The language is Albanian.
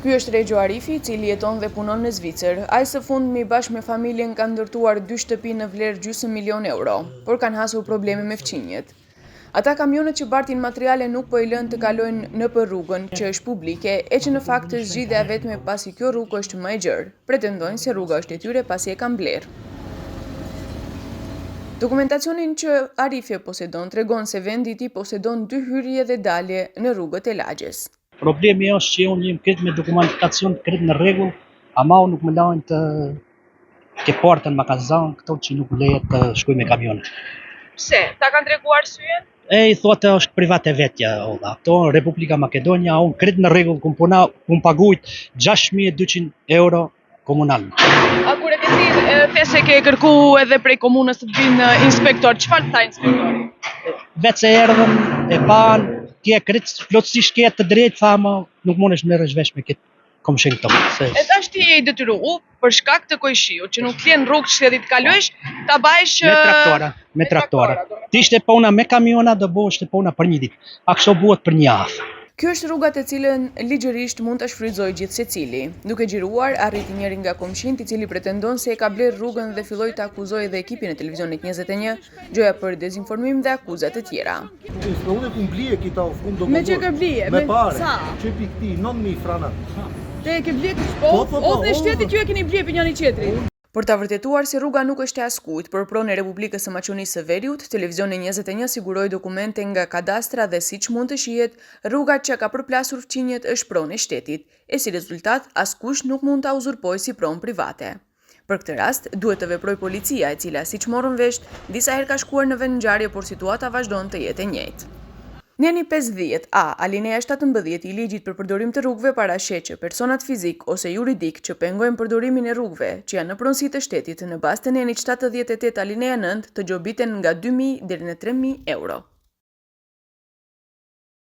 Ky është Regjo Arifi, i cili jeton dhe punon në Zvicër. Ai së fundmi bashkë me familjen kanë ndërtuar 2 shtëpi në vlerë €500.000, por kanë hasur probleme me fqinjet. Ata kamionet që bartin materiale nuk po i lënë të kalojnë nëpër rrugën që është publike, e që në fakt është zgjidhja e vetme pasi kjo rrugë është më e gjerë. Pretendojnë se rruga është e tyre pasi e kanë blerë. Dokumentacionin që Arifi e posedon tregon se vendi i tij posedon 2 hyrje dhe dalje në rrugët e lagjes. Problemi është që unë jem këtë me dokumentacion këtë në rregull, ama unë nuk më lajnë të ke portën makazan, këto që nuk lejet të shkuj me kamionet. Pse? Ta kanë treguar arsyeën? I thotë është privat e vetja, olla. Këto Republika Makedonia, unë këtë në rregull kum pagujt €6.200 komunal. A kur e ke thënë se ke kërku edhe prej komunës të vinë inspektor, çfarë tha inspektori? Vetë se erdhën, e pan, tje këtë plotësisht ke të drejtë, thamë, nuk mundesh merresh vesh me këtë komshin këto. E tash ti je i detyruar për shkak të koqshiut që nuk t'jen rrugë që ti të kalojsh, ta bajsh me traktora. Ti ishte puna me kamiona, do bëhesh puna për një ditë. A kështu buhet për një javë. Kjo është rruga të cilën ligjërisht mund ta shfrytëzojë gjithë secili. Duke xhiruar, arriti njëri nga komshinjt i cili pretendon se e ka blerë rrugën dhe filloi të akuzojë edhe ekipin e televizionit 21, gjoja për dezinformim dhe akuza të tjera. Unë kum blije kita u fund do. Me çka ke blije? Me parë. Sa? Çepi këti 9.000 frana. Te ke blije këtë po? O në shtetit ju e keni blije për njëri tjetrit. Për ta vërtetuar se rruga nuk është e askujt, për pronë e Republikës së Maqedonisë së Veriut, televizioni 21 siguroi dokumente nga kadastra dhe siç mund të shihet, rruga që ka përplasur fqinjet është pronë e shtetit, e si rezultat askush nuk mund ta uzurpojë si pronë private. Për këtë rast, duhet të veprojë policia, e cila siç morën vesh, disa herë ka shkuar në vend ngjarje, por situata vazhdon të jetë e njëjtë. Njeni 50A, alineja 17 i ligjit për përdorim të rrugëve paraqet që personat fizik ose juridik që pengojnë përdorimin e rrugëve që janë në pronësi të shtetit në bazë të nenit 78 alineja 9 të gjobiten nga €2.000 deri në €3.000.